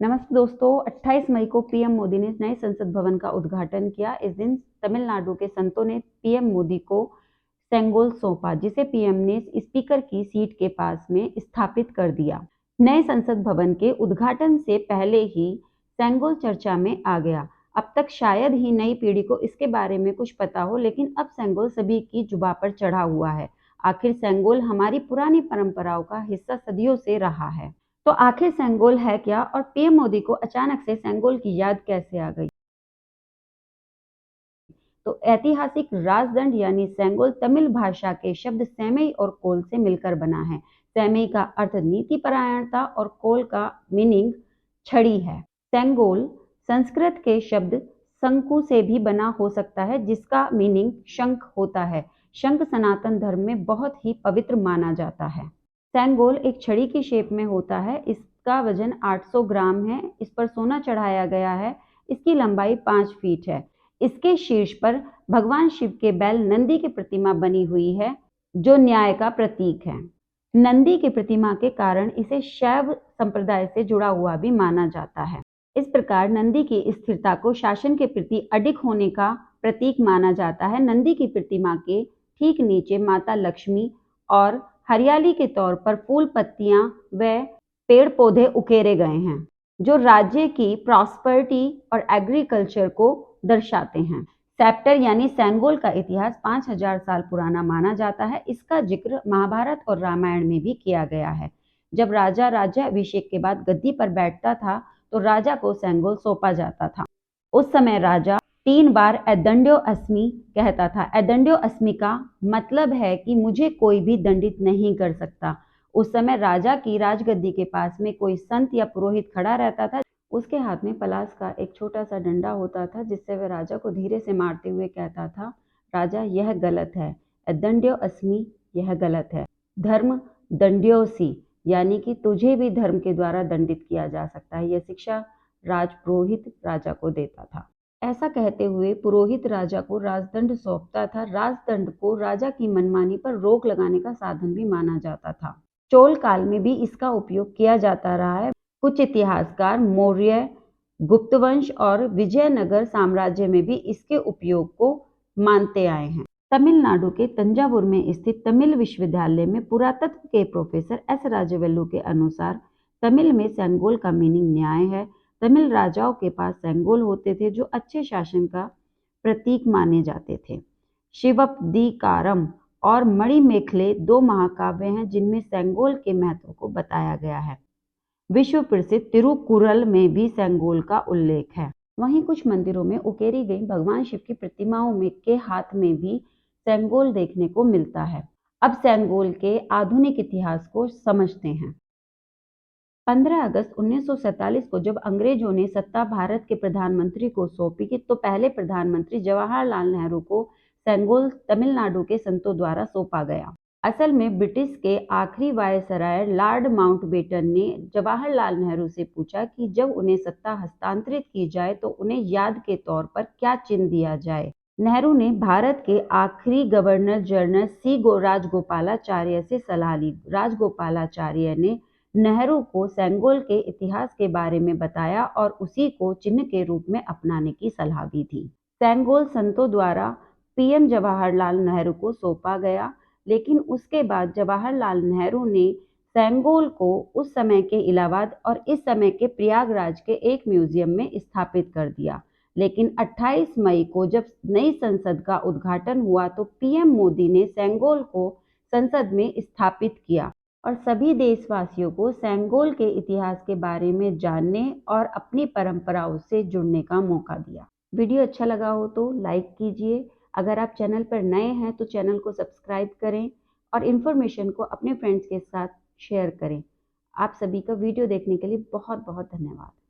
नमस्ते दोस्तों, 28 मई को पीएम मोदी ने नए संसद भवन का उद्घाटन किया। इस दिन तमिलनाडु के संतों ने पीएम मोदी को सेंगोल सौंपा, जिसे पीएम ने स्पीकर की सीट के पास में स्थापित कर दिया। नए संसद भवन के उद्घाटन से पहले ही सेंगोल चर्चा में आ गया। अब तक शायद ही नई पीढ़ी को इसके बारे में कुछ पता हो, लेकिन अब सेंगोल सभी की जुबां पर चढ़ा हुआ है। आखिर सेंगोल हमारी पुरानी परंपराओं का हिस्सा सदियों से रहा है। तो आखिर सेंगोल है क्या, और पीएम मोदी को अचानक से सेंगोल की याद कैसे आ गई? तो ऐतिहासिक राजदंड यानी सेंगोल तमिल भाषा के शब्द सैमई और कोल से मिलकर बना है। सैमई का अर्थ नीति परायणता और कोल का मीनिंग छड़ी है। सेंगोल संस्कृत के शब्द शंकु से भी बना हो सकता है, जिसका मीनिंग शंख होता है। शंख सनातन धर्म में बहुत ही पवित्र माना जाता है। सेंगोल एक छड़ी की शेप में होता है। इसका वजन 800 ग्राम है। इस पर सोना चढ़ाया गया है। इसकी लंबाई 5 फीट है। इसके शीर्ष पर भगवान शिव के बैल नंदी की प्रतिमा बनी हुई है, जो न्याय का प्रतीक है। नंदी की प्रतिमा के कारण इसे शैव संप्रदाय से जुड़ा हुआ भी माना जाता है। इस प्रकार नंदी की स्थिरता को शासन के प्रति अडिग होने का प्रतीक माना जाता है। नंदी की प्रतिमा के ठीक नीचे माता लक्ष्मी और हरियाली के तौर पर फूल, पत्तियां व पेड़ पौधे उकेरे गए हैं, जो राज्य की प्रॉस्पेरिटी और एग्रीकल्चर को दर्शाते हैं। सेप्टर यानी सेंगोल का इतिहास 5000 साल पुराना माना जाता है। इसका जिक्र महाभारत और रामायण में भी किया गया है। जब राजा राज्याभिषेक के बाद गद्दी पर बैठता था, तो राजा को सेंगोल सौंपा जाता था। उस समय राजा 3 बार एदंड्यो अस्मि कहता था। एदंड्यो अस्मि का मतलब है कि मुझे कोई भी दंडित नहीं कर सकता। उस समय राजा की राजगद्दी के पास में कोई संत या पुरोहित खड़ा रहता था। उसके हाथ में पलास का एक छोटा सा डंडा होता था, जिससे वह राजा को धीरे से मारते हुए कहता था, राजा यह गलत है, एदंड्यो अस्मि यह गलत है, धर्म दंड्योसी, यानी कि तुझे भी धर्म के द्वारा दंडित किया जा सकता है। यह शिक्षा राजपुरोहित राजा को देता था। ऐसा कहते हुए पुरोहित राजा को राजदंड सौंपता था। राजदंड को राजा की मनमानी पर रोक लगाने का साधन भी माना जाता था। चोल काल में भी इसका उपयोग किया जाता रहा है। कुछ इतिहासकार मौर्य, गुप्त वंश और विजयनगर साम्राज्य में भी इसके उपयोग को मानते आए हैं। तमिलनाडु के तंजावुर में स्थित तमिल विश्वविद्यालय में पुरातत्व के प्रोफेसर एस राजवेलु के अनुसार तमिल में सेंगोल का मीनिंग न्याय है। तमिल राजाओं के पास सेंगोल होते थे, जो अच्छे शासन का प्रतीक माने जाते थे। शिवप्पदीकारम और मणिमेखले 2 महाकाव्य हैं, जिनमें सेंगोल के महत्व को बताया गया है। विश्व प्रसिद्ध तिरुकुरल में भी सेंगोल का उल्लेख है। वहीं कुछ मंदिरों में उकेरी गई भगवान शिव की प्रतिमाओं में के हाथ में भी सेंगोल देखने को मिलता है। अब सेंगोल के आधुनिक इतिहास को समझते हैं। 15 अगस्त 1947 को जब अंग्रेजों ने सत्ता भारत के प्रधानमंत्री को सौंपी, तो पहले प्रधानमंत्री जवाहरलाल नेहरू को सेंगोल तमिलनाडु के संतों द्वारा सौंपा गया। असल में ब्रिटिश के आखिरी वायसराय लॉर्ड माउंटबेटन ने जवाहरलाल नेहरू से पूछा कि जब उन्हें सत्ता हस्तांतरित की जाए, तो उन्हें याद के तौर पर क्या चिन्ह दिया जाए। नेहरू ने भारत के आखिरी गवर्नर जनरल सी राजगोपालाचार्य से सलाह ली। राजगोपालाचार्य ने नेहरू को सेंगोल के इतिहास के बारे में बताया और उसी को चिन्ह के रूप में अपनाने की सलाह भी दी। सेंगोल संतों द्वारा पीएम जवाहरलाल नेहरू को सौंपा गया, लेकिन उसके बाद जवाहरलाल नेहरू ने सेंगोल को उस समय के इलाहाबाद और इस समय के प्रयागराज के एक म्यूजियम में स्थापित कर दिया। लेकिन 28 मई को जब नई संसद का उद्घाटन हुआ, तो पीएम मोदी ने सेंगोल को संसद में स्थापित किया और सभी देशवासियों को सेंगोल के इतिहास के बारे में जानने और अपनी परंपराओं से जुड़ने का मौका दिया। वीडियो अच्छा लगा हो तो लाइक कीजिए। अगर आप चैनल पर नए हैं तो चैनल को सब्सक्राइब करें और इन्फॉर्मेशन को अपने फ्रेंड्स के साथ शेयर करें। आप सभी का वीडियो देखने के लिए बहुत बहुत धन्यवाद।